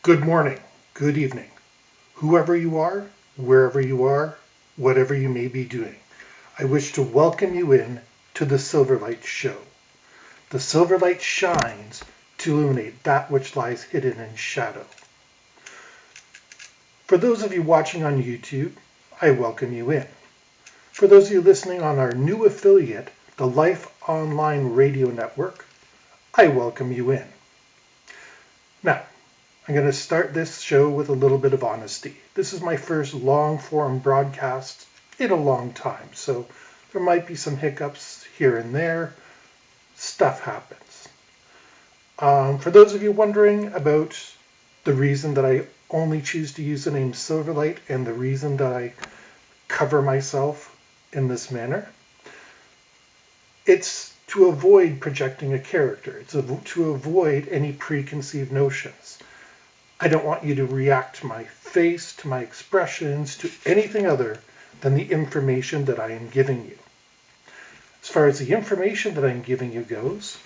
Good morning, good evening, whoever you are, wherever you are, whatever you may be doing. I wish to welcome you in to the Silverlight Show. The Silverlight shines to illuminate that which lies hidden in shadow. For those of you watching on YouTube, I welcome you in. For those of you listening on our new affiliate, the Life Online Radio Network, I welcome you in. Now, I'm going to start this show with a little bit of honesty. This is my first long-form broadcast in a long time, so there might be some hiccups here and there. Stuff happens. For those of you wondering about the reason that I only choose to use the name Silverlight and the reason that I cover myself in this manner, it's to avoid projecting a character. It's to avoid any preconceived notions. I don't want you to react to my face, to my expressions, to anything other than the information that I am giving you. As far as the information that I'm giving you goes,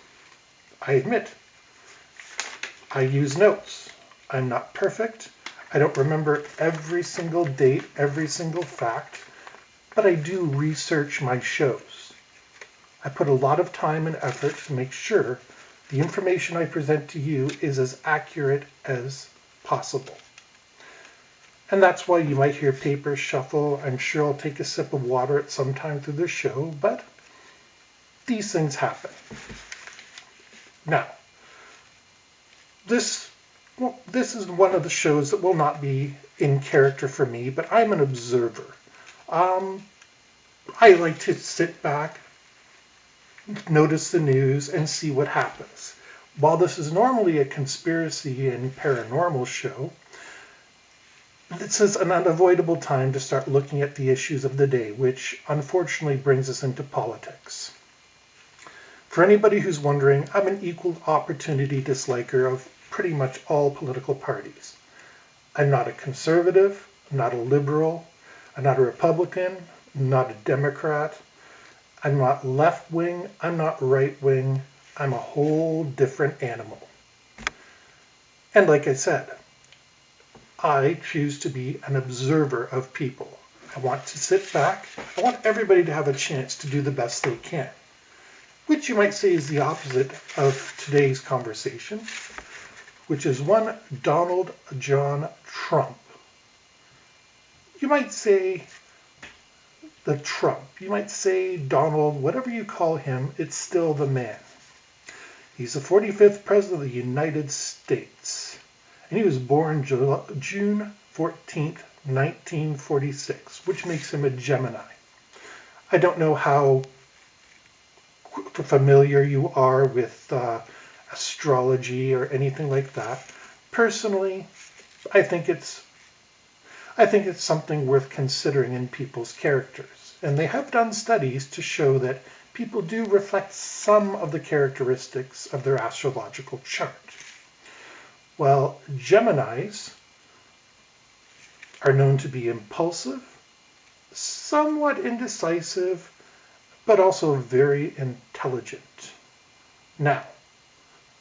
I admit, I use notes. I'm not perfect. I don't remember every single date, every single fact, but I do research my shows. I put a lot of time and effort to make sure the information I present to you is as accurate as possible. And that's why you might hear papers shuffle. I'm sure I'll take a sip of water at some time through the show, but these things happen. Now, this is one of the shows that will not be in character for me, but I'm an observer. I like to sit back, notice the news, and see what happens. While this is normally a conspiracy and paranormal show, this is an unavoidable time to start looking at the issues of the day, which unfortunately brings us into politics. For anybody who's wondering, I'm an equal opportunity disliker of pretty much all political parties. I'm not a conservative, I'm not a liberal, I'm not a Republican, I'm not a Democrat, I'm not left-wing, I'm not right-wing, I'm a whole different animal. And like I said, I choose to be an observer of people. I want to sit back. I want everybody to have a chance to do the best they can, which you might say is the opposite of today's conversation, which is one Donald John Trump. You might say the Trump. You might say Donald, whatever you call him, it's still the man. He's the 45th President of the United States. And he was born June 14th, 1946, which makes him a Gemini. I don't know how familiar you are with astrology or anything like that. Personally, I think it's something worth considering in people's characters. And they have done studies to show that people do reflect some of the characteristics of their astrological chart. Well, Geminis are known to be impulsive, somewhat indecisive, but also very intelligent. Now,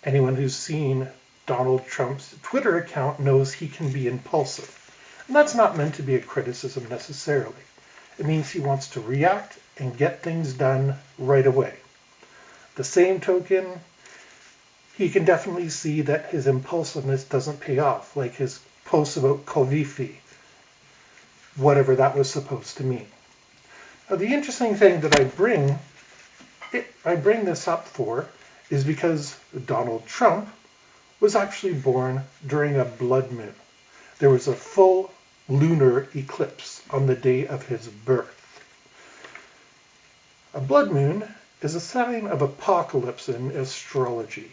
anyone who's seen Donald Trump's Twitter account knows he can be impulsive. And that's not meant to be a criticism necessarily. It means he wants to react and get things done right away. The same token, he can definitely see that his impulsiveness doesn't pay off, like his posts about Kovifi, whatever that was supposed to mean. Now, the interesting thing that I bring this up for is because Donald Trump was actually born during a blood moon. There was a full lunar eclipse on the day of his birth. A blood moon is a sign of apocalypse in astrology.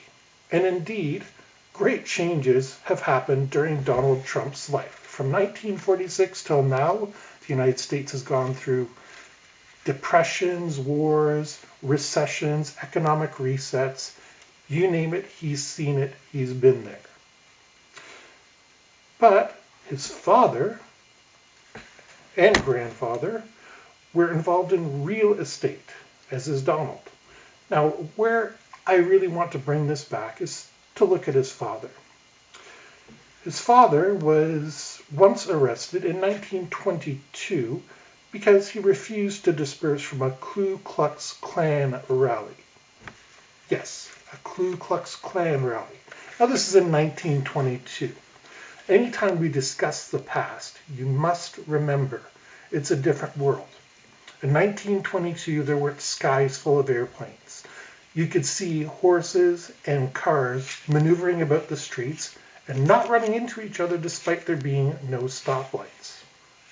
And indeed, great changes have happened during Donald Trump's life. From 1946 till now, the United States has gone through depressions, wars, recessions, economic resets. You name it, he's seen it, he's been there. But his father and grandfather were involved in real estate, as is Donald. Now, where I really want to bring this back is to look at his father. His father was once arrested in 1922 because he refused to disperse from a Ku Klux Klan rally. Yes, a Ku Klux Klan rally. Now this is in 1922. Anytime we discuss the past, you must remember it's a different world. In 1922, there weren't skies full of airplanes. You could see horses and cars maneuvering about the streets and not running into each other despite there being no stoplights.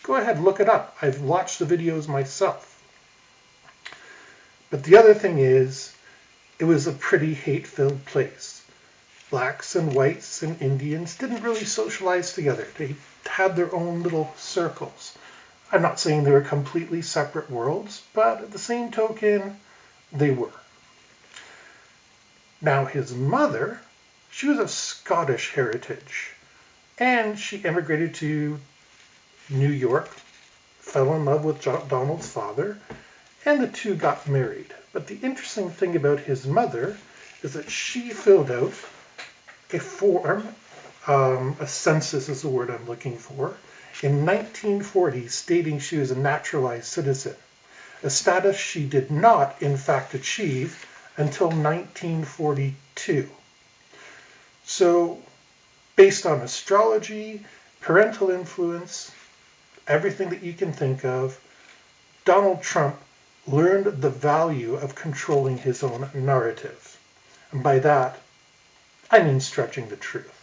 Go ahead, look it up. I've watched the videos myself. But the other thing is, it was a pretty hate-filled place. Blacks and whites and Indians didn't really socialize together. They had their own little circles. I'm not saying they were completely separate worlds, but at the same token, they were. Now his mother, she was of Scottish heritage, and she immigrated to New York, fell in love with Donald's father, and the two got married. But the interesting thing about his mother is that she filled out a form, a census is the word I'm looking for, in 1940 stating she was a naturalized citizen, a status she did not, in fact, achieve until 1942. So, based on astrology, parental influence, everything that you can think of, Donald Trump learned the value of controlling his own narrative. And by that, I mean stretching the truth.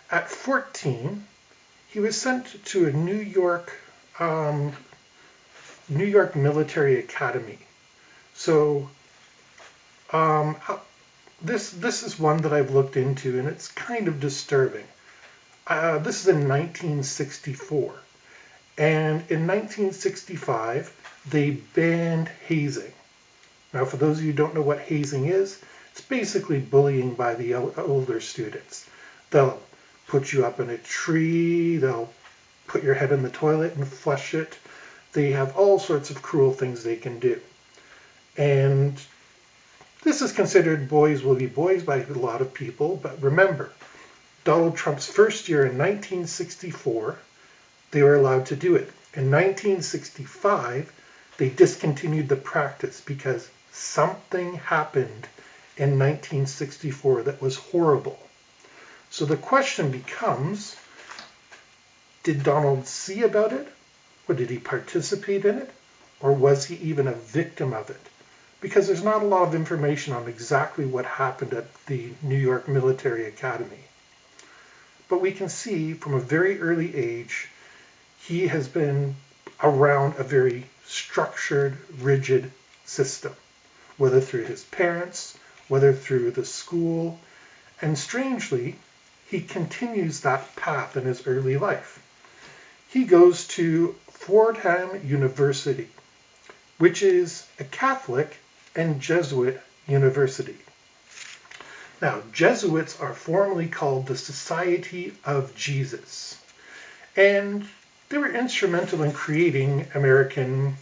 At 14, he was sent to a New York military academy. So this is one that I've looked into, and it's kind of disturbing. This is in 1964. And in 1965, they banned hazing. Now, for those of you who don't know what hazing is, it's basically bullying by the older students. They'll put you up in a tree, they'll put your head in the toilet and flush it. They have all sorts of cruel things they can do. And this is considered boys will be boys by a lot of people, but remember, Donald Trump's first year in 1964, they were allowed to do it. In 1965, they discontinued the practice because something happened in 1964 that was horrible. So the question becomes, did Donald see about it? Or did he participate in it? Or was he even a victim of it? Because there's not a lot of information on exactly what happened at the New York Military Academy. But we can see from a very early age, he has been around a very structured, rigid system, whether through his parents, whether through the school, and strangely, he continues that path in his early life. He goes to Fordham University, which is a Catholic and Jesuit university. Now, Jesuits are formally called the Society of Jesus, and they were instrumental in creating American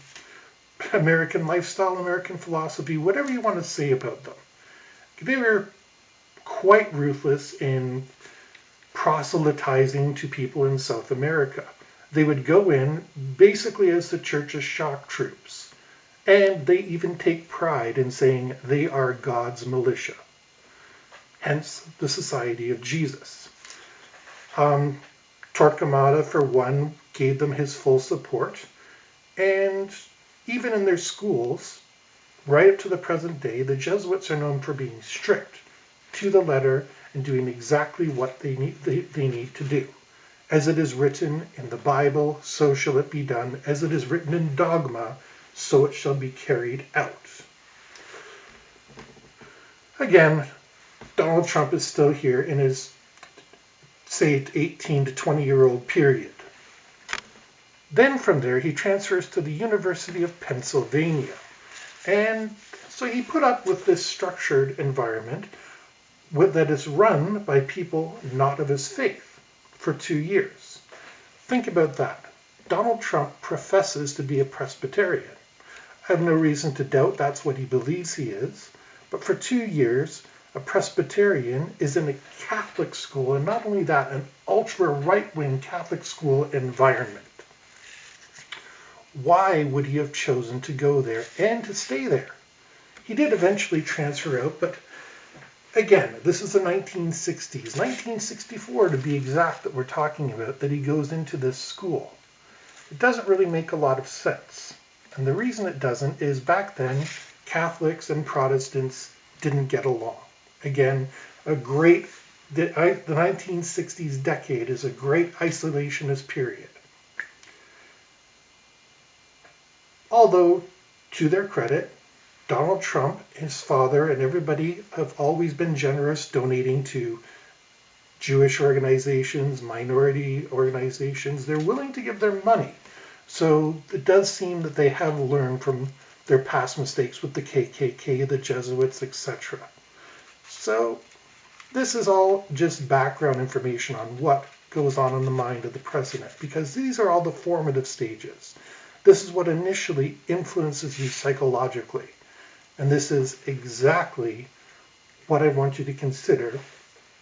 lifestyle, American philosophy, whatever you want to say about them. They were quite ruthless in proselytizing to people in South America. They would go in basically as the church's shock troops, and they even take pride in saying they are God's militia, hence the Society of Jesus. Torquemada, for one, gave them his full support, and even in their schools, right up to the present day, the Jesuits are known for being strict to the letter and doing exactly what they need to do. As it is written in the Bible, so shall it be done. As it is written in dogma, so it shall be carried out. Again, Donald Trump is still here in his, say, 18 to 20-year-old period. Then from there, he transfers to the University of Pennsylvania. And so he put up with this structured environment that is run by people not of his faith for 2 years. Think about that. Donald Trump professes to be a Presbyterian. I have no reason to doubt that's what he believes he is, but for 2 years, a Presbyterian, is in a Catholic school, and not only that, an ultra right-wing Catholic school environment. Why would he have chosen to go there and to stay there? He did eventually transfer out, but again, this is the 1960s, 1964 to be exact, that we're talking about, that he goes into this school. It doesn't really make a lot of sense. And the reason it doesn't is back then, Catholics and Protestants didn't get along. Again, the 1960s decade is a great isolationist period. Although, to their credit, Donald Trump, his father, and everybody have always been generous donating to Jewish organizations, minority organizations. They're willing to give their money. So it does seem that they have learned from their past mistakes with the KKK, the Jesuits, etc. So this is all just background information on what goes on in the mind of the president, because these are all the formative stages. This is what initially influences you psychologically. And this is exactly what I want you to consider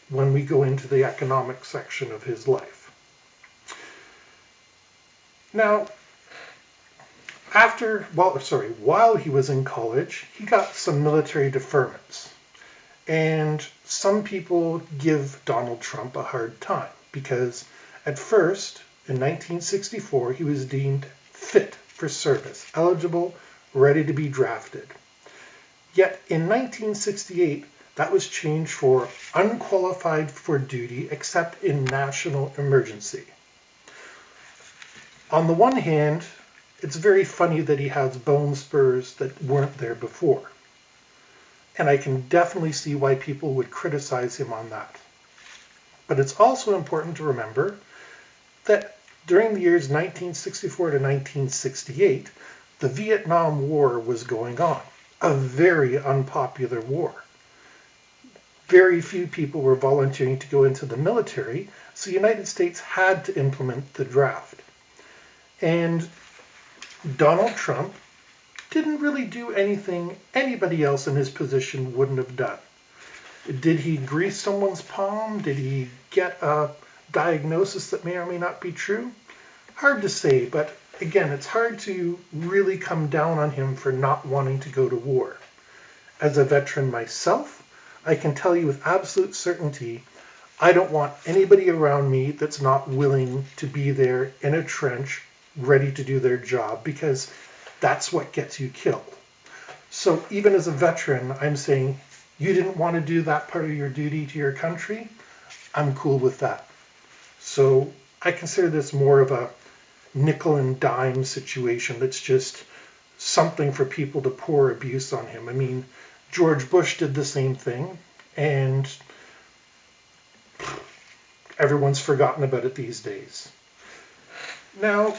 when we go into the economic section of his life. Now, while he was in college, he got some military deferments. And some people give Donald Trump a hard time because at first, in 1964, he was deemed fit for service, eligible, ready to be drafted. Yet in 1968, that was changed for unqualified for duty except in national emergency. On the one hand, it's very funny that he has bone spurs that weren't there before. And I can definitely see why people would criticize him on that. But it's also important to remember that during the years 1964 to 1968, the Vietnam War was going on, a very unpopular war. Very few people were volunteering to go into the military, so the United States had to implement the draft. And Donald Trump didn't really do anything anybody else in his position wouldn't have done. Did he grease someone's palm? Did he get a diagnosis that may or may not be true? Hard to say, but again, it's hard to really come down on him for not wanting to go to war. As a veteran myself, I can tell you with absolute certainty, I don't want anybody around me that's not willing to be there in a trench, ready to do their job, because that's what gets you killed. So even as a veteran, I'm saying, you didn't want to do that part of your duty to your country? I'm cool with that. So I consider this more of a nickel and dime situation that's just something for people to pour abuse on him. I mean, George Bush did the same thing, and everyone's forgotten about it these days. Now,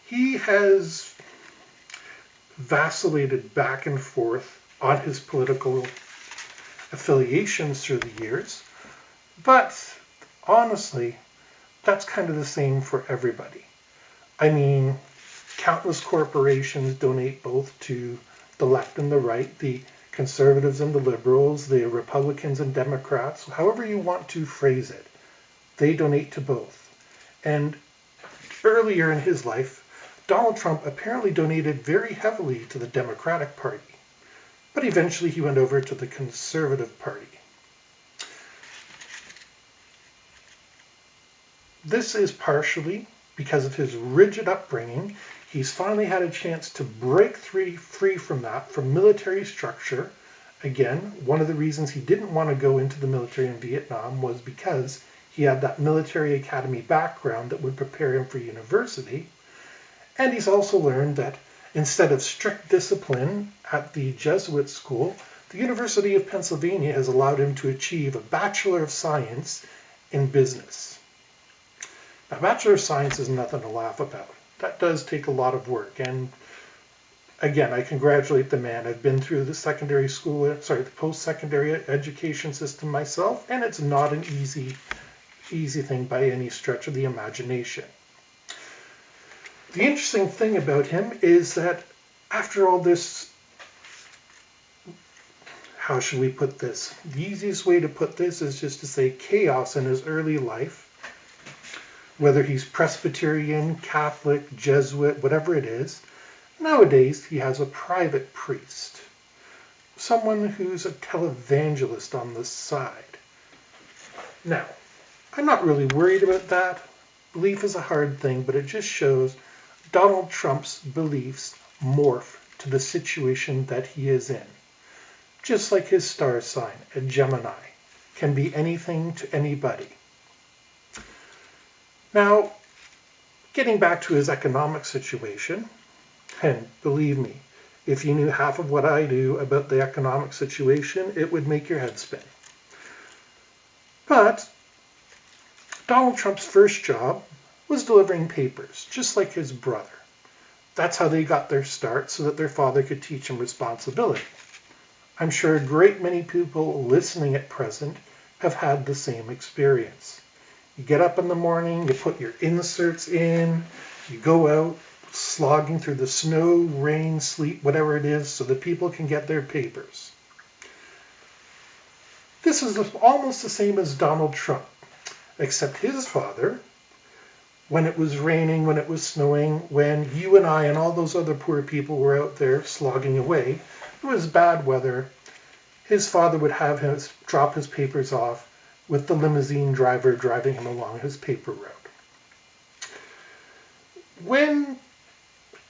he has vacillated back and forth on his political affiliations through the years, but honestly, that's kind of the same for everybody. I mean, countless corporations donate both to the left and the right, the conservatives and the liberals, the Republicans and Democrats, however you want to phrase it, they donate to both. And earlier in his life, Donald Trump apparently donated very heavily to the Democratic Party, but eventually he went over to the Conservative Party. This is partially because of his rigid upbringing. He's finally had a chance to break free from that, from military structure. Again, one of the reasons he didn't want to go into the military in Vietnam was because he had that military academy background that would prepare him for university. And he's also learned that instead of strict discipline at the Jesuit school, the University of Pennsylvania has allowed him to achieve a Bachelor of Science in business. Now, Bachelor of Science is nothing to laugh about. That does take a lot of work. And again, I congratulate the man. I've been through the post-secondary education system myself, and it's not an easy thing by any stretch of the imagination. The interesting thing about him is that after all this how should we put this? The easiest way to put this is just to say chaos in his early life, whether he's Presbyterian, Catholic, Jesuit, whatever it is. Nowadays, he has a private priest, someone who's a televangelist on the side. Now, I'm not really worried about that. Belief is a hard thing, but it just shows Donald Trump's beliefs morph to the situation that he is in. Just like his star sign, a Gemini, can be anything to anybody. Now, getting back to his economic situation, and believe me, if you knew half of what I do about the economic situation, it would make your head spin. But Donald Trump's first job was delivering papers, just like his brother. That's how they got their start, so that their father could teach them responsibility. I'm sure a great many people listening at present have had the same experience. You get up in the morning, you put your inserts in, you go out slogging through the snow, rain, sleet, whatever it is, so that people can get their papers. This is almost the same as Donald Trump, except his father, when it was raining, when it was snowing, when you and I and all those other poor people were out there slogging away, it was bad weather. His father would have him drop his papers off with the limousine driver driving him along his paper route. When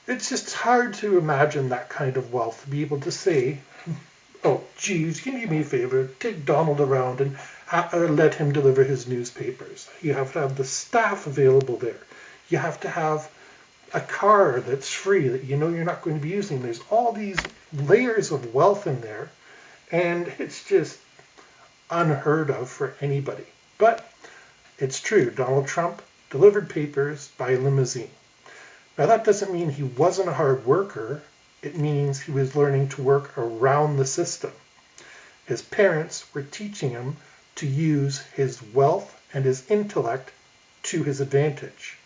it's just hard to imagine that kind of wealth, to be able to say, oh, geez, can you do me a favor? Take Donald around and let him deliver his newspapers. You have to have the staff available there. You have to have a car that's free that you know you're not going to be using. There's all these layers of wealth in there, and it's just unheard of for anybody. But it's true. Donald Trump delivered papers by limousine. Now, that doesn't mean he wasn't a hard worker. It means he was learning to work around the system. His parents were teaching him to use his wealth and his intellect to his advantage.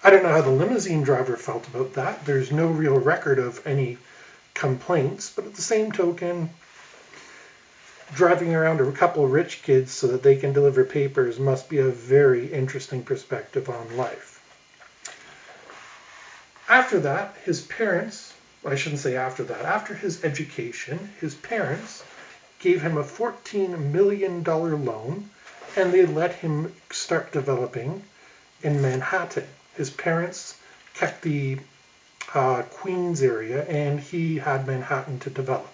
I don't know how the limousine driver felt about that. There's no real record of any complaints, but at the same token, driving around a couple of rich kids so that they can deliver papers must be a very interesting perspective on life. After that, his parents, I shouldn't say after that, after his education, his parents gave him a $14 million loan, and they let him start developing in Manhattan. His parents kept the Queens area, and he had Manhattan to develop.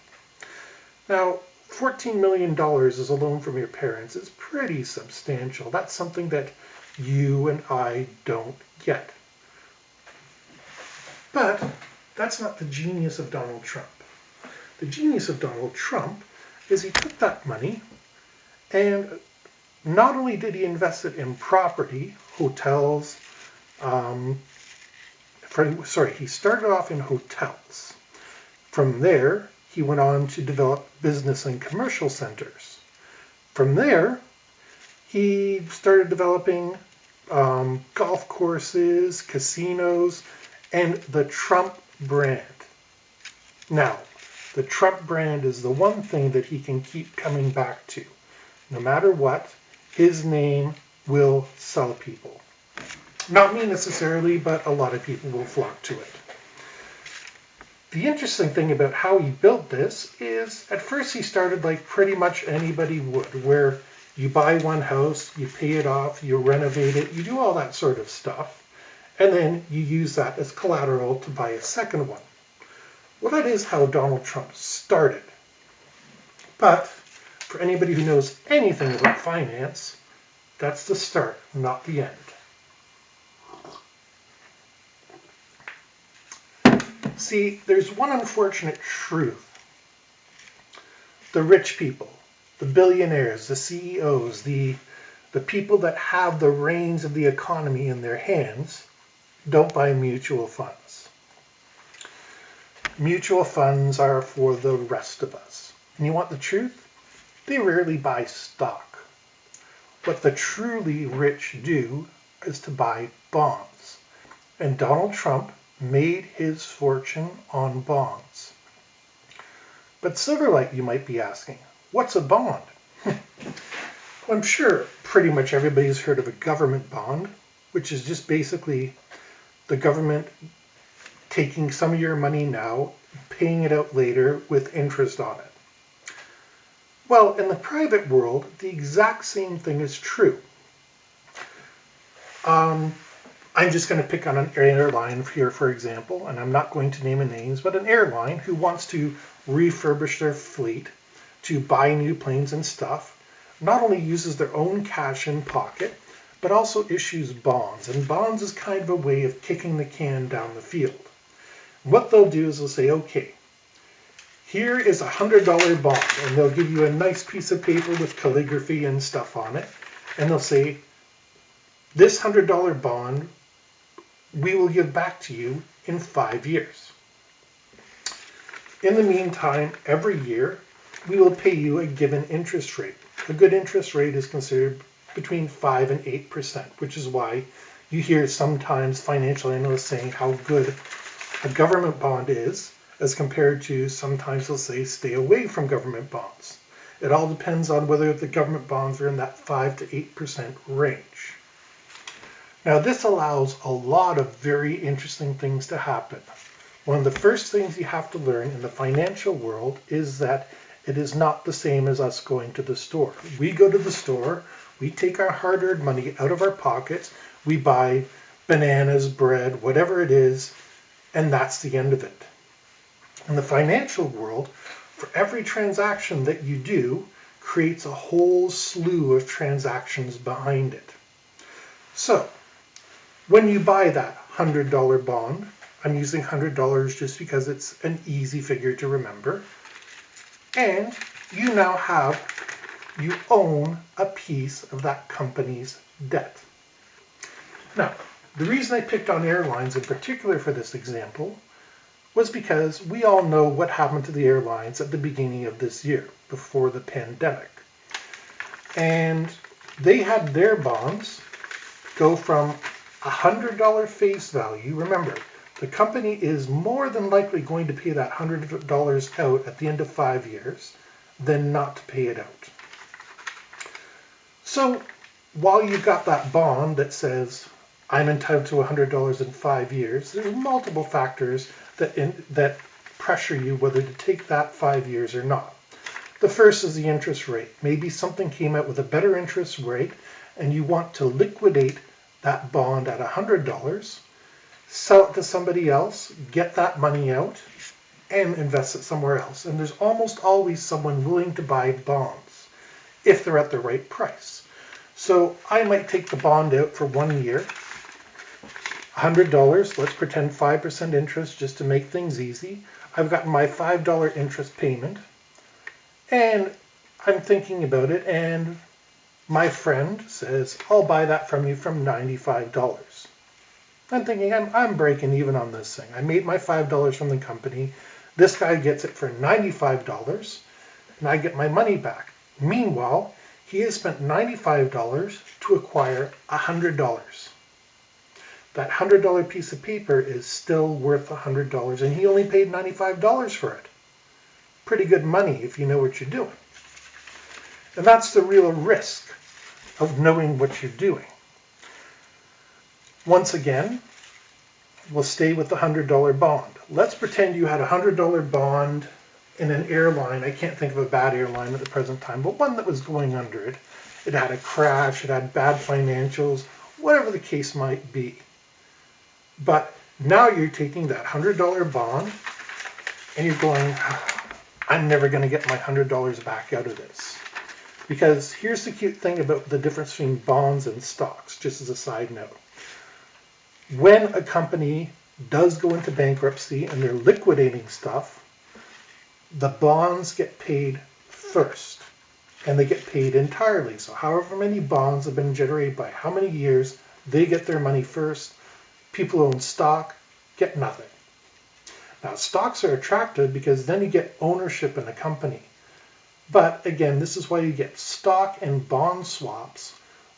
Now, $14 million as a loan from your parents is pretty substantial. That's something that you and I don't get. But that's not the genius of Donald Trump. The genius of Donald Trump is he took that money and not only did he invest it in property, hotels, he started off in hotels. From there, he went on to develop business and commercial centers. From there, he started developing golf courses, casinos, and the Trump brand. Now, the Trump brand is the one thing that he can keep coming back to. No matter what, his name will sell people. Not me necessarily, but a lot of people will flock to it. The interesting thing about how he built this is, at first he started like pretty much anybody would, where you buy one house, you pay it off, you renovate it, you do all that sort of stuff. And then you use that as collateral to buy a second one. Well, that is how Donald Trump started. But for anybody who knows anything about finance, that's the start, not the end. See, there's one unfortunate truth. The rich people, the billionaires, the CEOs, the people that have the reins of the economy in their hands don't buy mutual funds. Mutual funds are for the rest of us. And you want the truth? They rarely buy stock. What the truly rich do is to buy bonds. And Donald Trump made his fortune on bonds. But Silverlight, you might be asking, what's a bond? Well, I'm sure pretty much everybody's heard of a government bond, which is just basically the government taking some of your money now, paying it out later with interest on it. Well, in the private world, the exact same thing is true. I'm just going to pick on an airline here, for example, and I'm not going to name names, but an airline who wants to refurbish their fleet to buy new planes and stuff, not only uses their own cash in pocket, but also issues bonds. And bonds is kind of a way of kicking the can down the field. What they'll do is they'll say, okay, here is $100 bond, and they'll give you a nice piece of paper with calligraphy and stuff on it, and they'll say, this $100 bond we will give back to you in 5 years. In the meantime, every year, we will pay you a given interest rate. A good interest rate is considered between 5 and 8%, which is why you hear sometimes financial analysts saying how good a government bond is, as compared to sometimes they'll say stay away from government bonds. It all depends on whether the government bonds are in that 5 to 8% range. Now, this allows a lot of very interesting things to happen. One of the first things you have to learn in the financial world is that it is not the same as us going to the store. We go to the store, we take our hard-earned money out of our pockets, we buy bananas, bread, whatever it is, and that's the end of it. In the financial world, for every transaction that you do, creates a whole slew of transactions behind it. So, when you buy that $100 bond, I'm using $100 just because it's an easy figure to remember, and you now you own a piece of that company's debt. Now, the reason I picked on airlines in particular for this example was because we all know what happened to the airlines at the beginning of this year, before the pandemic. And they had their bonds go from $100 face value. Remember, the company is more than likely going to pay that $100 out at the end of 5 years than not to pay it out. So while you've got that bond that says, I'm entitled to $100 in 5 years, there's multiple factors that pressure you whether to take that 5 years or not. The first is the interest rate. Maybe something came out with a better interest rate and you want to liquidate that bond at $100, sell it to somebody else, get that money out, and invest it somewhere else. And there's almost always someone willing to buy bonds if they're at the right price. So I might take the bond out for 1 year, $100, let's pretend 5% interest just to make things easy. I've got my $5 interest payment, and I'm thinking about it, and my friend says, I'll buy that from you from $95. I'm thinking, I'm breaking even on this thing. I made my $5 from the company. This guy gets it for $95, and I get my money back. Meanwhile, he has spent $95 to acquire $100. That $100 piece of paper is still worth $100, and he only paid $95 for it. Pretty good money if you know what you're doing. And that's the real risk of knowing what you're doing. Once again, we'll stay with the $100 bond. Let's pretend you had a $100 bond in an airline. I can't think of a bad airline at the present time, but one that was going under it. It had a crash, it had bad financials, whatever the case might be. But now you're taking that $100 bond and you're going, I'm never going to get my $100 back out of this. Because here's the cute thing about the difference between bonds and stocks, just as a side note. When a company does go into bankruptcy and they're liquidating stuff, the bonds get paid first, and they get paid entirely. So however many bonds have been generated by how many years, they get their money first. People who own stock get nothing. Now, stocks are attractive because then you get ownership in a company. But again, this is why you get stock and bond swaps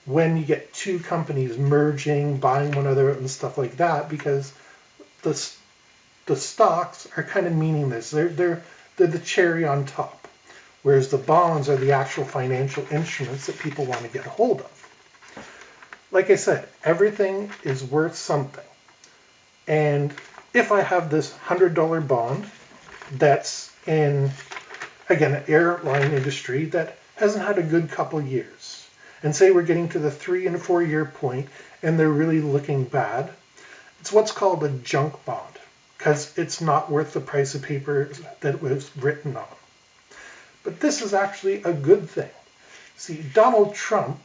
when you get two companies merging, buying one another and stuff like that, because the stocks are kind of meaningless. They're They're the cherry on top, whereas the bonds are the actual financial instruments that people want to get a hold of. Like I said, everything is worth something. And if I have this $100 bond that's in, again, an airline industry that hasn't had a good couple years, and say we're getting to the 3 and 4 year point and they're really looking bad, it's what's called a junk bond, because it's not worth the price of paper that it was written on. But this is actually a good thing. See, Donald Trump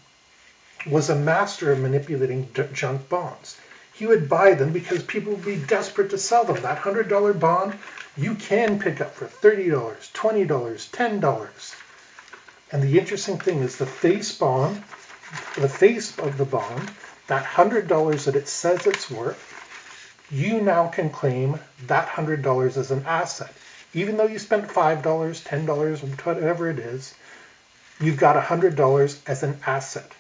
was a master of manipulating junk bonds. He would buy them because people would be desperate to sell them. That $100 bond you can pick up for $30, $20, $10. And the interesting thing is the face of the bond, that $100 that it says it's worth, you now can claim that $100 as an asset. Even though you spent $5, $10, whatever it is, you've got $100 as an asset.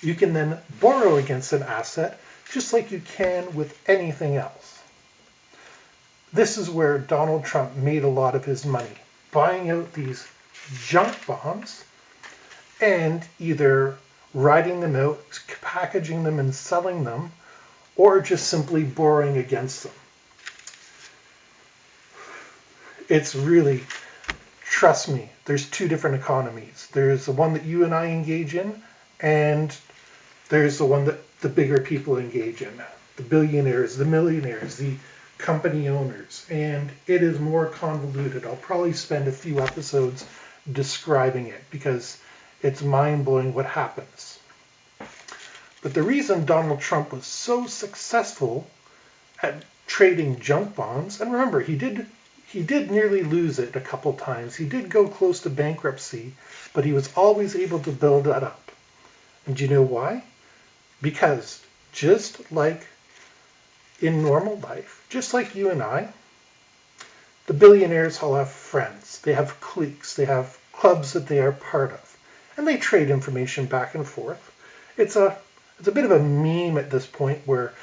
You can then borrow against an asset just like you can with anything else. This is where Donald Trump made a lot of his money, buying out these junk bonds and either writing them out, packaging them and selling them, or just simply borrowing against them. It's really, trust me, there's two different economies. There's the one that you and I engage in, and there's the one that the bigger people engage in. The billionaires, the millionaires, the company owners. And it is more convoluted. I'll probably spend a few episodes describing it because it's mind-blowing what happens. But the reason Donald Trump was so successful at trading junk bonds, and remember, he did nearly lose it a couple times. He did go close to bankruptcy, but he was always able to build that up. And do you know why? Because just like in normal life, just like you and I, the billionaires all have friends. They have cliques. They have clubs that they are part of. And they trade information back and forth. It's a bit of a meme at this point where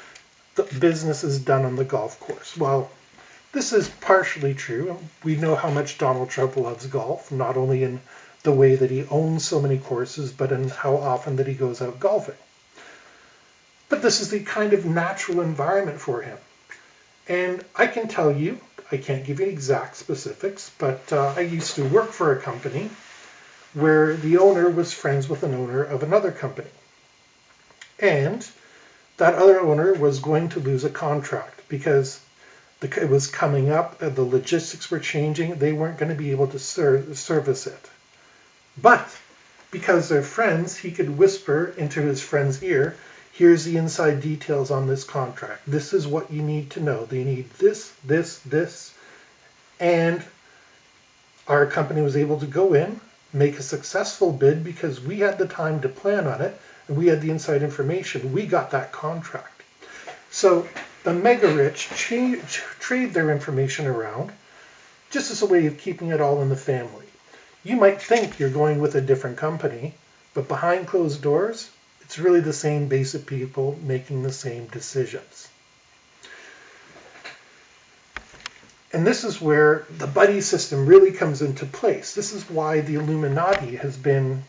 the business is done on the golf course. Well, this is partially true. We know how much Donald Trump loves golf, not only in the way that he owns so many courses, but in how often that he goes out golfing. But this is the kind of natural environment for him. And I can tell you, I can't give you exact specifics, but I used to work for a company where the owner was friends with an owner of another company. And that other owner was going to lose a contract because it was coming up, the logistics were changing, they weren't going to be able to service it. But because they're friends, he could whisper into his friend's ear, here's the inside details on this contract. This is what you need to know. They need this, this, this. And our company was able to go in, make a successful bid because we had the time to plan on it and we had the inside information. We got that contract. So the mega rich trade their information around just as a way of keeping it all in the family. You might think you're going with a different company, but behind closed doors, it's really the same basic people making the same decisions. And this is where the buddy system really comes into place. This is why the Illuminati has been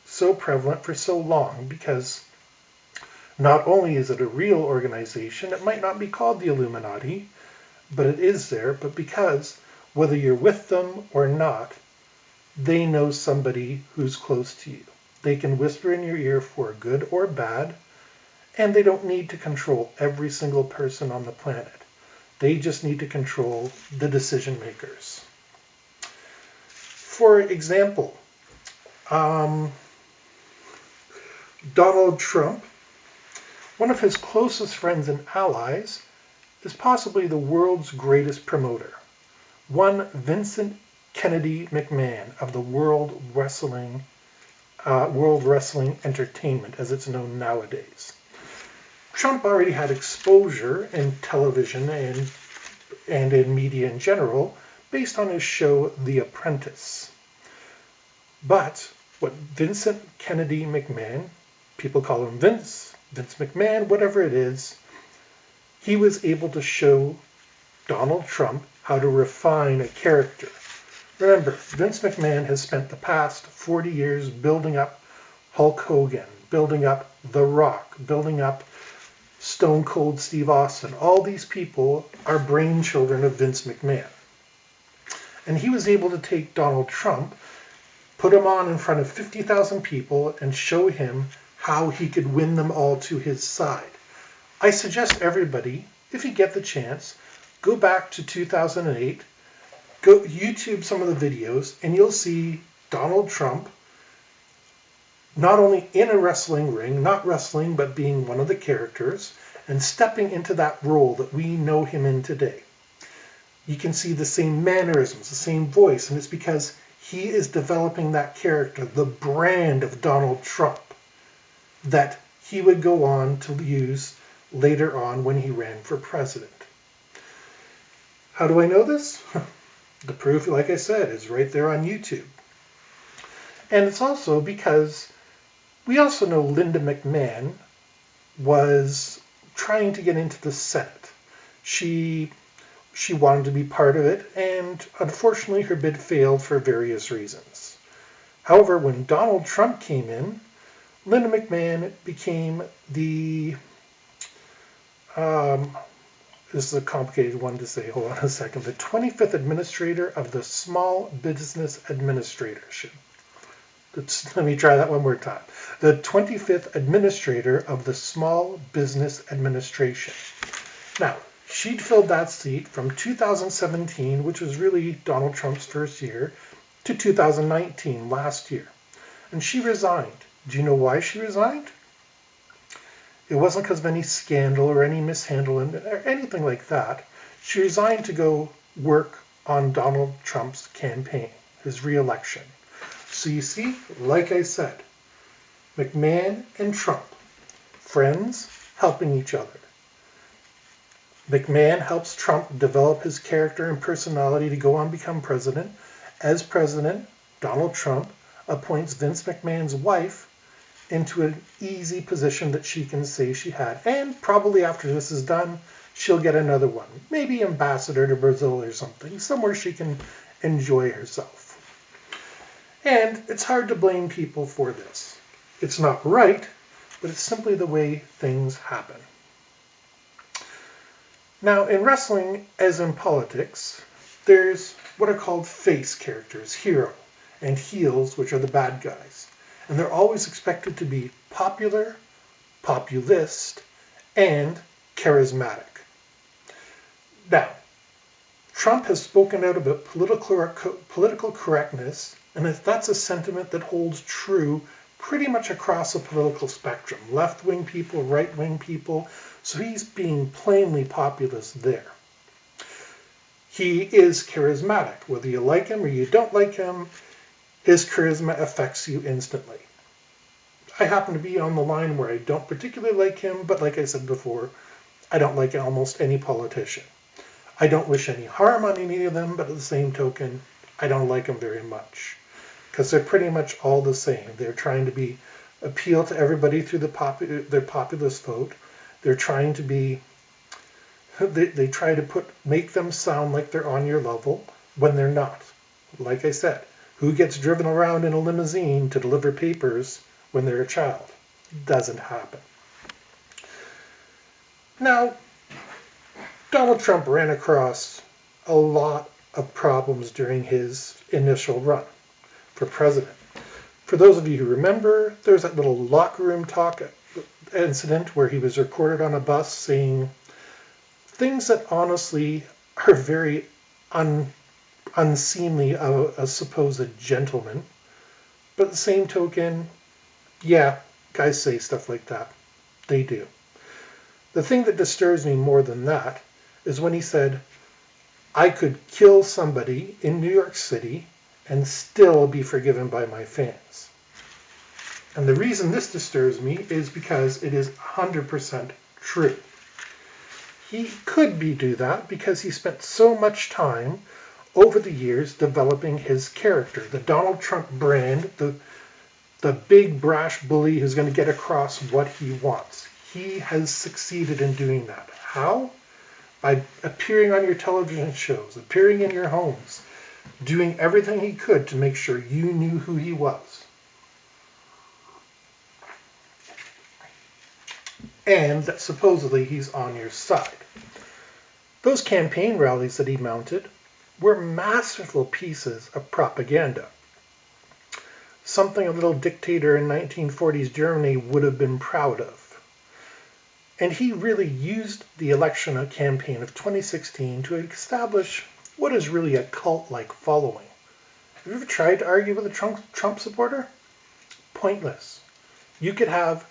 so prevalent for so long, because not only is it a real organization, it might not be called the Illuminati, but it is there, but because whether you're with them or not, they know somebody who's close to you. They can whisper in your ear for good or bad, and they don't need to control every single person on the planet. They just need to control the decision makers. For example, Donald Trump, one of his closest friends and allies, is possibly the world's greatest promoter. One Vincent Kennedy McMahon of the World Wrestling Entertainment, as it's known nowadays. Trump already had exposure in television and in media in general based on his show The Apprentice. But what Vincent Kennedy McMahon, people call him Vince McMahon, whatever it is, he was able to show Donald Trump how to refine a character. Remember, Vince McMahon has spent the past 40 years building up Hulk Hogan, building up The Rock, building up Stone Cold Steve Austin. All these people are brainchildren of Vince McMahon. And he was able to take Donald Trump, put him on in front of 50,000 people, and show him how he could win them all to his side. I suggest everybody, if you get the chance, go back to 2008, go YouTube some of the videos, and you'll see Donald Trump not only in a wrestling ring, not wrestling, but being one of the characters, and stepping into that role that we know him in today. You can see the same mannerisms, the same voice, and it's because he is developing that character, the brand of Donald Trump, that he would go on to use later on when he ran for president. How do I know this? The proof, like I said, is right there on YouTube. And it's also because we also know Linda McMahon was trying to get into the Senate. She wanted to be part of it, and unfortunately her bid failed for various reasons. However, when Donald Trump came in, Linda McMahon became the this is a complicated one to say. Hold on a second. The 25th Administrator of the Small Business Administration. Let me try that one more time. The 25th Administrator of the Small Business Administration. Now, she'd filled that seat from 2017, which was really Donald Trump's first year, to 2019, last year. And she resigned. Do you know why she resigned? It wasn't because of any scandal or any mishandling or anything like that. She resigned to go work on Donald Trump's campaign, his re-election. So you see, like I said, McMahon and Trump, friends helping each other. McMahon helps Trump develop his character and personality to go on and become president. As president, Donald Trump appoints Vince McMahon's wife into an easy position that she can say she had. And probably after this is done, she'll get another one. Maybe ambassador to Brazil or something, somewhere she can enjoy herself. And it's hard to blame people for this. It's not right, but it's simply the way things happen. Now, in wrestling, as in politics, there's what are called face characters, hero, and heels, which are the bad guys. And they're always expected to be popular, populist, and charismatic. Now, Trump has spoken out about political correctness, and that's a sentiment that holds true pretty much across the political spectrum. Left-wing people, right-wing people. So he's being plainly populist there. He is charismatic. Whether you like him or you don't like him, his charisma affects you instantly. I happen to be on the line where I don't particularly like him, but like I said before, I don't like almost any politician. I don't wish any harm on any of them, but at the same token, I don't like them very much. Because they're pretty much all the same. They're trying to appeal to everybody through their populist vote. They're trying to they try to make them sound like they're on your level when they're not. Like I said, who gets driven around in a limousine to deliver papers when they're a child? Doesn't happen. Now, Donald Trump ran across a lot of problems during his initial run for president. For those of you who remember, there's that little locker room talk incident where he was recorded on a bus saying things that honestly are very unseemly of a supposed gentleman. But at the same token, yeah, guys say stuff like that. They do. The thing that disturbs me more than that is when he said, I could kill somebody in New York City and still be forgiven by my fans. And the reason this disturbs me is because it is 100% true. He could do that because he spent so much time over the years developing his character, the Donald Trump brand, the big brash bully who's going to get across what he wants. He has succeeded in doing that. How? By appearing on your television shows, appearing in your homes, doing everything he could to make sure you knew who he was. And that supposedly he's on your side. Those campaign rallies that he mounted were masterful pieces of propaganda. Something a little dictator in 1940s Germany would have been proud of. And he really used the election campaign of 2016 to establish what is really a cult-like following. Have you ever tried to argue with a Trump supporter? Pointless. You could have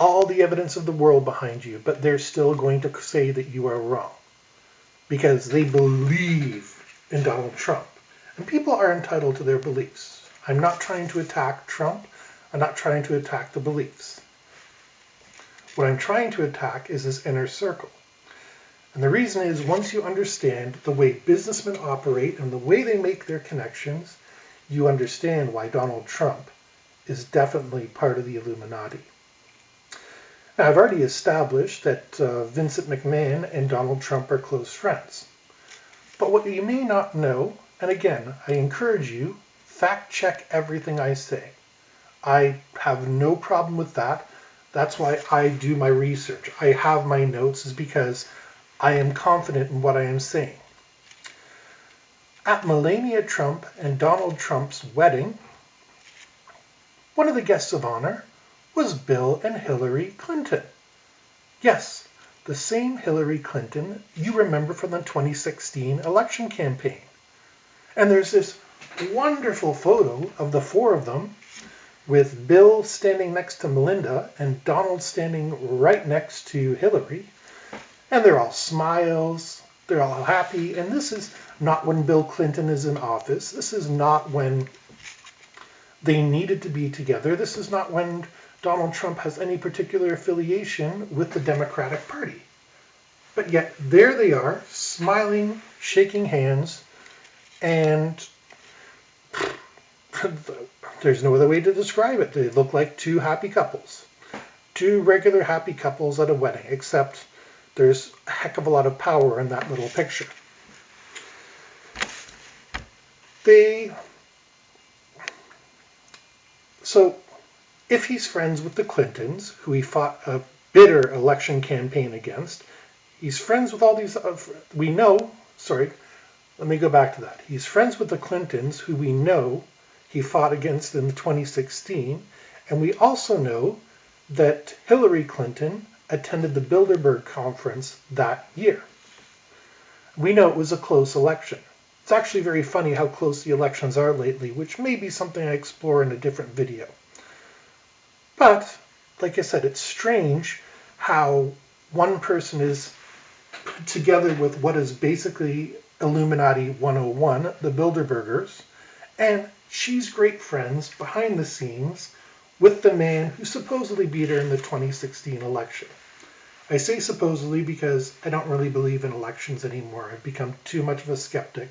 all the evidence of the world behind you, but they're still going to say that you are wrong because they believe in Donald Trump. And people are entitled to their beliefs. I'm not trying to attack Trump. I'm not trying to attack the beliefs. What I'm trying to attack is his inner circle. And the reason is, once you understand the way businessmen operate and the way they make their connections, you understand why Donald Trump is definitely part of the Illuminati. Now, I've already established that Vincent McMahon and Donald Trump are close friends. But what you may not know, and again, I encourage you, fact check everything I say. I have no problem with that. That's why I do my research. I have my notes is because I am confident in what I am saying. At Melania Trump and Donald Trump's wedding, one of the guests of honor was Bill and Hillary Clinton. Yes, the same Hillary Clinton you remember from the 2016 election campaign. And there's this wonderful photo of the four of them with Bill standing next to Melinda and Donald standing right next to Hillary. And they're all smiles, they're all happy. And this is not when Bill Clinton is in office. This is not when they needed to be together. This is not when Donald Trump has any particular affiliation with the Democratic Party. But yet there they are, smiling, shaking hands, and there's no other way to describe it. They look like two happy couples. Two regular happy couples at a wedding, except there's a heck of a lot of power in that little picture. So if he's friends with the Clintons, who he fought a bitter election campaign against, he's friends with all these, let me go back to that. He's friends with the Clintons, who we know he fought against in 2016, and we also know that Hillary Clinton attended the Bilderberg conference that year. We know it was a close election. It's actually very funny how close the elections are lately, which may be something I explore in a different video. But, like I said, it's strange how one person is put together with what is basically Illuminati 101, the Bilderbergers, and she's great friends behind the scenes with the man who supposedly beat her in the 2016 election. I say supposedly because I don't really believe in elections anymore. I've become too much of a skeptic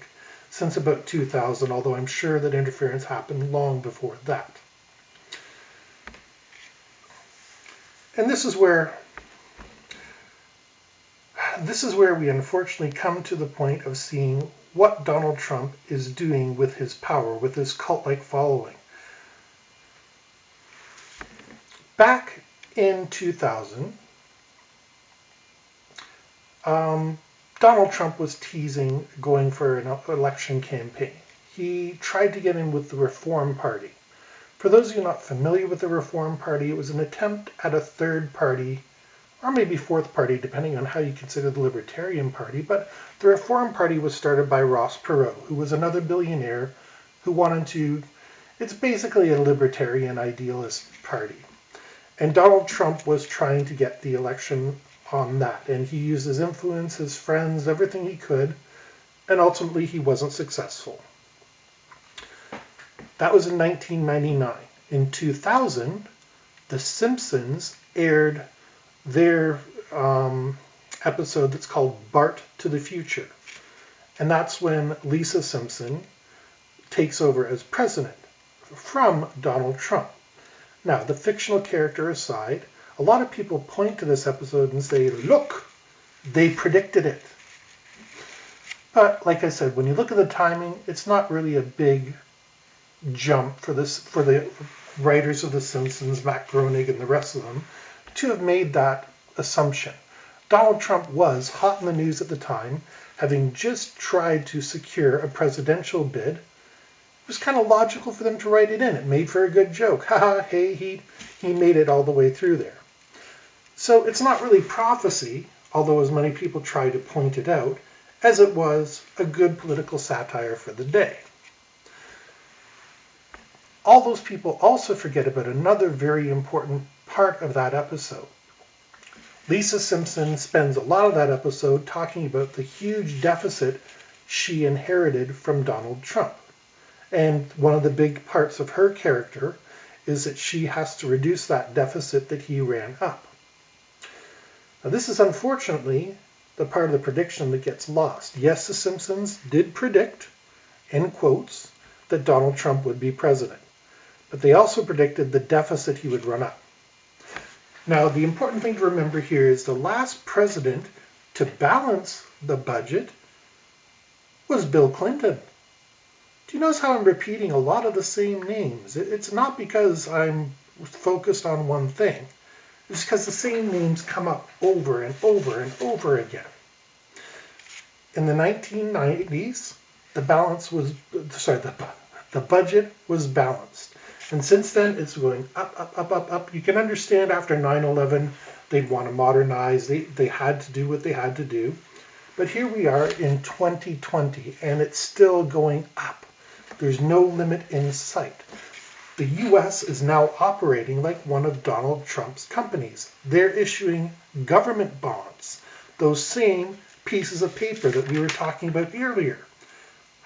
since about 2000, although I'm sure that interference happened long before that. And this is where we unfortunately come to the point of seeing what Donald Trump is doing with his power, with his cult-like following. Back in 2000, Donald Trump was teasing going for an election campaign. He tried to get in with the Reform Party. For those of you not familiar with the Reform Party, it was an attempt at a third party, or maybe fourth party, depending on how you consider the Libertarian Party. But the Reform Party was started by Ross Perot, who was another billionaire who wanted to, it's basically a libertarian idealist party. And Donald Trump was trying to get the election on that. And he used his influence, his friends, everything he could. And ultimately he wasn't successful. That was in 1999. In 2000, The Simpsons aired their episode that's called Bart to the Future. And that's when Lisa Simpson takes over as president from Donald Trump. Now, the fictional character aside, a lot of people point to this episode and say, look, they predicted it. But like I said, when you look at the timing, it's not really a big jump for the writers of The Simpsons, Matt Groening and the rest of them, to have made that assumption. Donald Trump was hot in the news at the time, having just tried to secure a presidential bid. It was kind of logical for them to write it in. It made for a good joke. Haha, hey, he made it all the way through there. So it's not really prophecy, although as many people try to point it out, as it was a good political satire for the day. All those people also forget about another very important part of that episode. Lisa Simpson spends a lot of that episode talking about the huge deficit she inherited from Donald Trump. And one of the big parts of her character is that she has to reduce that deficit that he ran up. Now, this is unfortunately the part of the prediction that gets lost. Yes, the Simpsons did predict, in quotes, that Donald Trump would be president. But they also predicted the deficit he would run up. Now, the important thing to remember here is the last president to balance the budget was Bill Clinton. Do you notice how I'm repeating a lot of the same names? It's not because I'm focused on one thing. It's because the same names come up over and over and over again. In the 1990s, the budget was balanced. And since then, it's going up. You can understand after 9/11, they'd want to modernize. They had to do what they had to do. But here we are in 2020, and it's still going up. There's no limit in sight. The U.S. is now operating like one of Donald Trump's companies. They're issuing government bonds, those same pieces of paper that we were talking about earlier.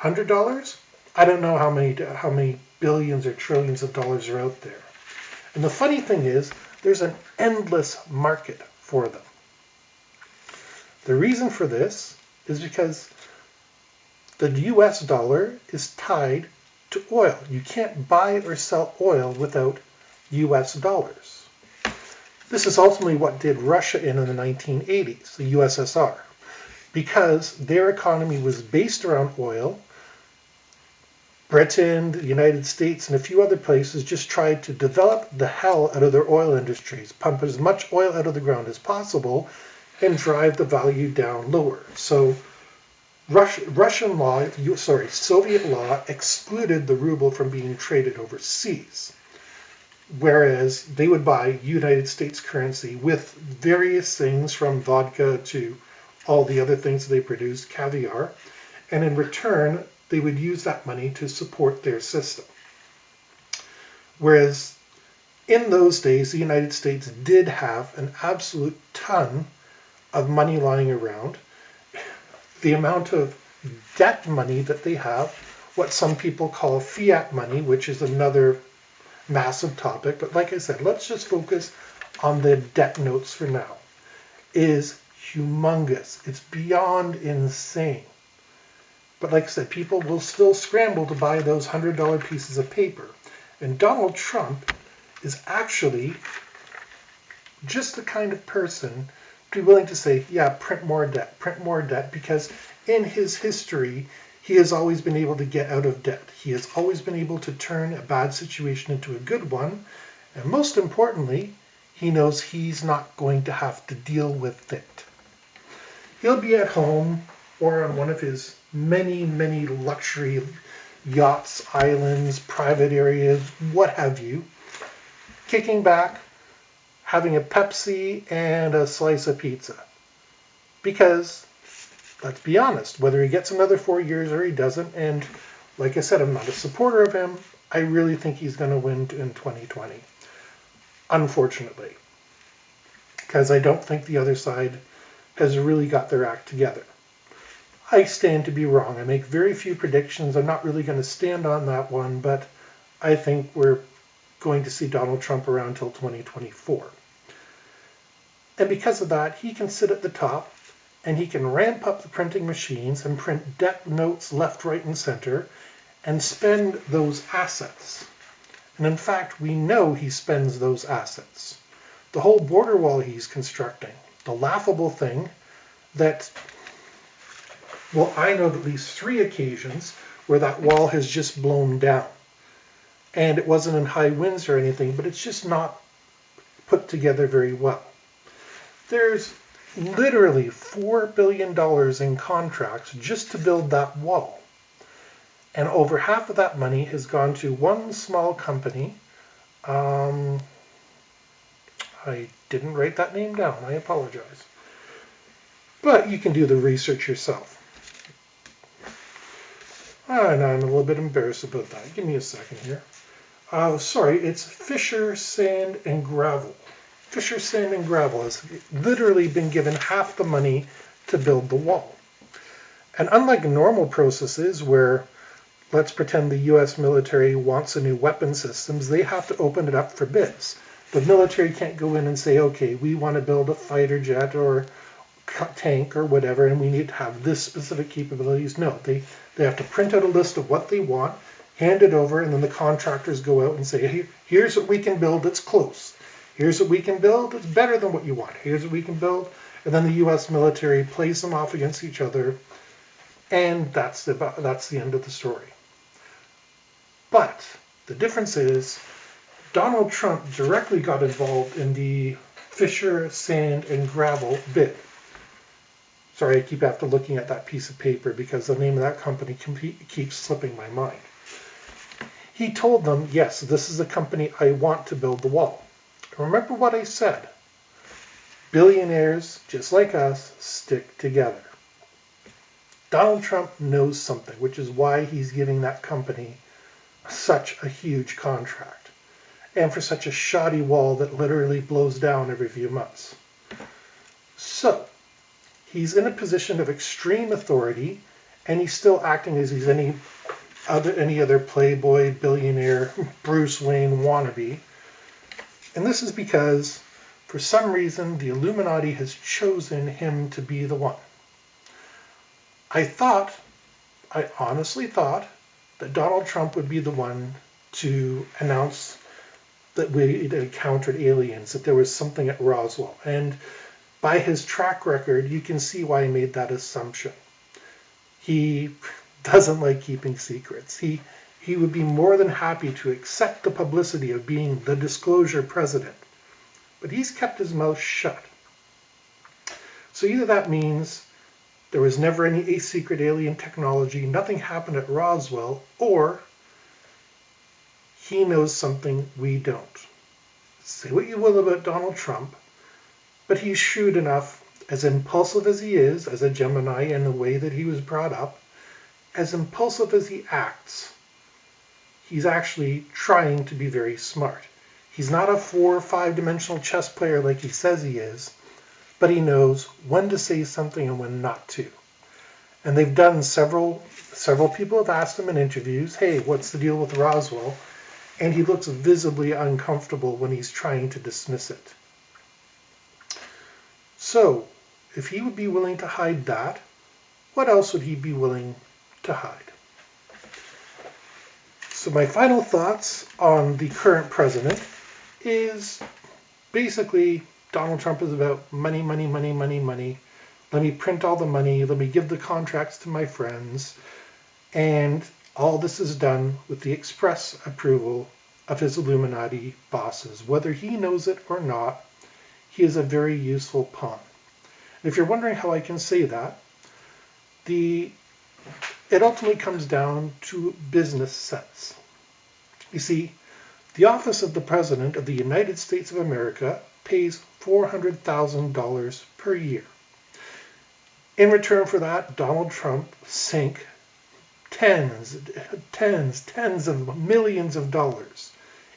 $100? I don't know how many billions or trillions of dollars are out there. And the funny thing is, there's an endless market for them. The reason for this is because the US dollar is tied to oil. You can't buy or sell oil without US dollars. This is ultimately what did Russia in the 1980s, the USSR, because their economy was based around oil. Britain, the United States, and a few other places just tried to develop the hell out of their oil industries, pump as much oil out of the ground as possible, and drive the value down lower. So Soviet law excluded the ruble from being traded overseas, whereas they would buy United States currency with various things from vodka to all the other things that they produce, caviar, and in return, they would use that money to support their system. Whereas in those days, the United States did have an absolute ton of money lying around. The amount of debt money that they have, what some people call fiat money, which is another massive topic, but like I said, let's just focus on the debt notes for now, is humongous. It's beyond insane. But like I said, people will still scramble to buy those $100 pieces of paper. And Donald Trump is actually just the kind of person to be willing to say, yeah, print more debt, because in his history, he has always been able to get out of debt. He has always been able to turn a bad situation into a good one. And most importantly, he knows he's not going to have to deal with it. He'll be at home or on one of his many, many luxury yachts, islands, private areas, what have you, kicking back, having a Pepsi and a slice of pizza. Because, let's be honest, whether he gets another 4 years or he doesn't, and like I said, I'm not a supporter of him, I really think he's going to win in 2020. Unfortunately. Because I don't think the other side has really got their act together. I stand to be wrong. I make very few predictions. I'm not really going to stand on that one, but I think we're going to see Donald Trump around until 2024. And because of that, he can sit at the top and he can ramp up the printing machines and print debt notes left, right, and center and spend those assets. And in fact, we know he spends those assets. The whole border wall he's constructing, the laughable thing that Well, I know of at least 3 occasions where that wall has just blown down. And it wasn't in high winds or anything, but it's just not put together very well. There's literally $4 billion in contracts just to build that wall. And over half of that money has gone to one small company. I didn't write that name down. I apologize. But you can do the research yourself. And I'm a little bit embarrassed about that. Give me a second here. Sorry, it's Fisher Sand and Gravel. Fisher Sand and Gravel has literally been given half the money to build the wall. And unlike normal processes where, let's pretend the U.S. military wants a new weapon systems, they have to open it up for bids. The military can't go in and say, okay, we want to build a fighter jet or tank or whatever, and we need to have this specific capabilities. No, they have to print out a list of what they want, hand it over, and then the contractors go out and say, hey, here's what we can build that's close. Here's what we can build that's better than what you want. Here's what we can build. And then the U.S. military plays them off against each other, and that's the end of the story. But the difference is Donald Trump directly got involved in the Fisher Sand and Gravel bid. Sorry, I keep after looking at that piece of paper because the name of that company keeps slipping my mind. He told them, yes, this is the company I want to build the wall. Remember what I said. Billionaires, just like us, stick together. Donald Trump knows something, which is why he's giving that company such a huge contract. And for such a shoddy wall that literally blows down every few months. So, he's in a position of extreme authority, and he's still acting as he's any other playboy, billionaire, Bruce Wayne wannabe. And this is because, for some reason, the Illuminati has chosen him to be the one. I honestly thought, that Donald Trump would be the one to announce that we had encountered aliens, that there was something at Roswell. And by his track record, you can see why he made that assumption. He doesn't like keeping secrets. He would be more than happy to accept the publicity of being the disclosure president. But he's kept his mouth shut. So either that means there was never any secret alien technology, nothing happened at Roswell, or he knows something we don't. Say what you will about Donald Trump, but he's shrewd enough, as impulsive as he is, as a Gemini in the way that he was brought up, as impulsive as he acts, he's actually trying to be very smart. He's not a 4 or 5 dimensional chess player like he says he is, but he knows when to say something and when not to. And they've done several people have asked him in interviews, hey, what's the deal with Roswell? And he looks visibly uncomfortable when he's trying to dismiss it. So, if he would be willing to hide that, what else would he be willing to hide? So my final thoughts on the current president is basically Donald Trump is about money, money, money, money, money. Let me print all the money. Let me give the contracts to my friends. And all this is done with the express approval of his Illuminati bosses. Whether he knows it or not, he is a very useful pawn. And if you're wondering how I can say that, it ultimately comes down to business sense. You see, the office of the President of the United States of America pays $400,000 per year. In return for that, Donald Trump sank tens of millions of dollars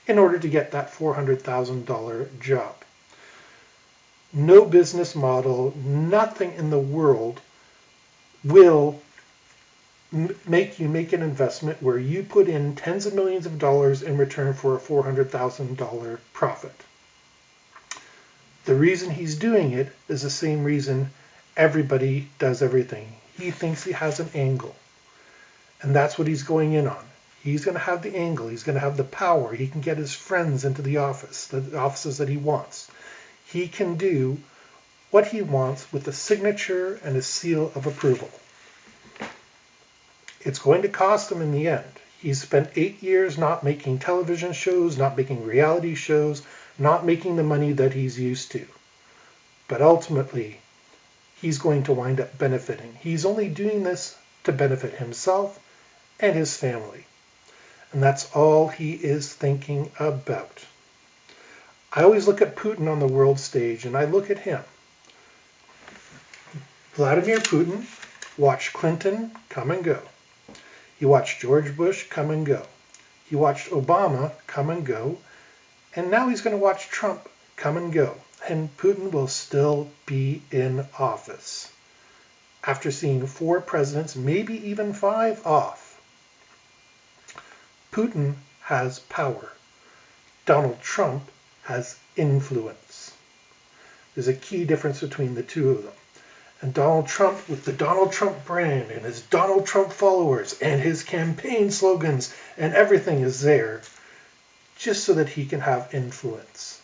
in order to get that $400,000 job. No business model, nothing in the world will make you make an investment where you put in tens of millions of dollars in return for a $400,000 profit. The reason he's doing it is the same reason everybody does everything. He thinks he has an angle. And that's what he's going in on. He's going to have the angle. He's going to have the power. He can get his friends into the offices that he wants. He can do what he wants with a signature and a seal of approval. It's going to cost him in the end. He's spent 8 years not making television shows, not making reality shows, not making the money that he's used to. But ultimately, he's going to wind up benefiting. He's only doing this to benefit himself and his family. And that's all he is thinking about. I always look at Putin on the world stage, and I look at him. Vladimir Putin watched Clinton come and go. He watched George Bush come and go. He watched Obama come and go. And now he's going to watch Trump come and go. And Putin will still be in office after seeing 4 presidents, maybe even 5 off. Putin has power. Donald Trump has influence. There's a key difference between the two of them. And Donald Trump, with the Donald Trump brand and his Donald Trump followers and his campaign slogans and everything is there just so that he can have influence.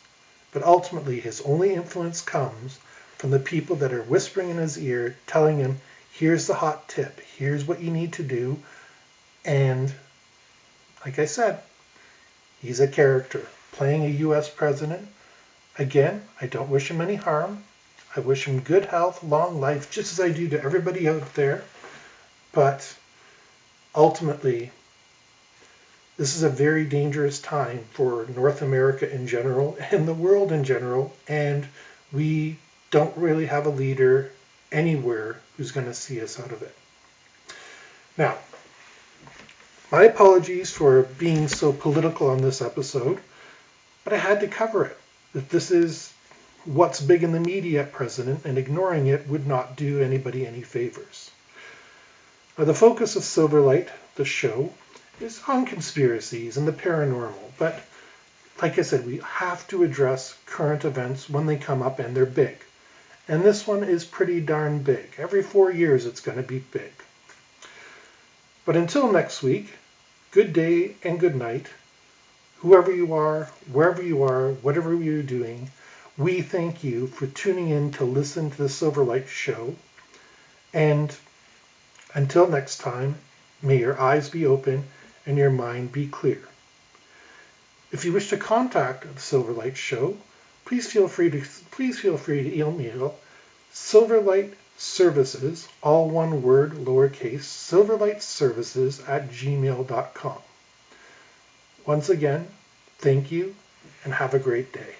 But ultimately, his only influence comes from the people that are whispering in his ear, telling him, here's the hot tip, here's what you need to do. And like I said, he's a character playing a U.S. president. Again, I don't wish him any harm. I wish him good health, long life, just as I do to everybody out there. But ultimately, this is a very dangerous time for North America in general and the world in general, and we don't really have a leader anywhere who's going to see us out of it. Now, my apologies for being so political on this episode, but I had to cover it. That this is what's big in the media at present, and ignoring it would not do anybody any favors. Now, the focus of Silverlight, the show, is on conspiracies and the paranormal, but like I said, we have to address current events when they come up and they're big. And this one is pretty darn big. Every 4 years it's going to be big. But until next week, good day and good night. Whoever you are, wherever you are, whatever you're doing, we thank you for tuning in to listen to the Silverlight show. And until next time, may your eyes be open and your mind be clear. If you wish to contact the Silverlight show, please feel free to email Silverlight Services, all one word, lowercase, silverlightservices@gmail.com. Once again, thank you and have a great day.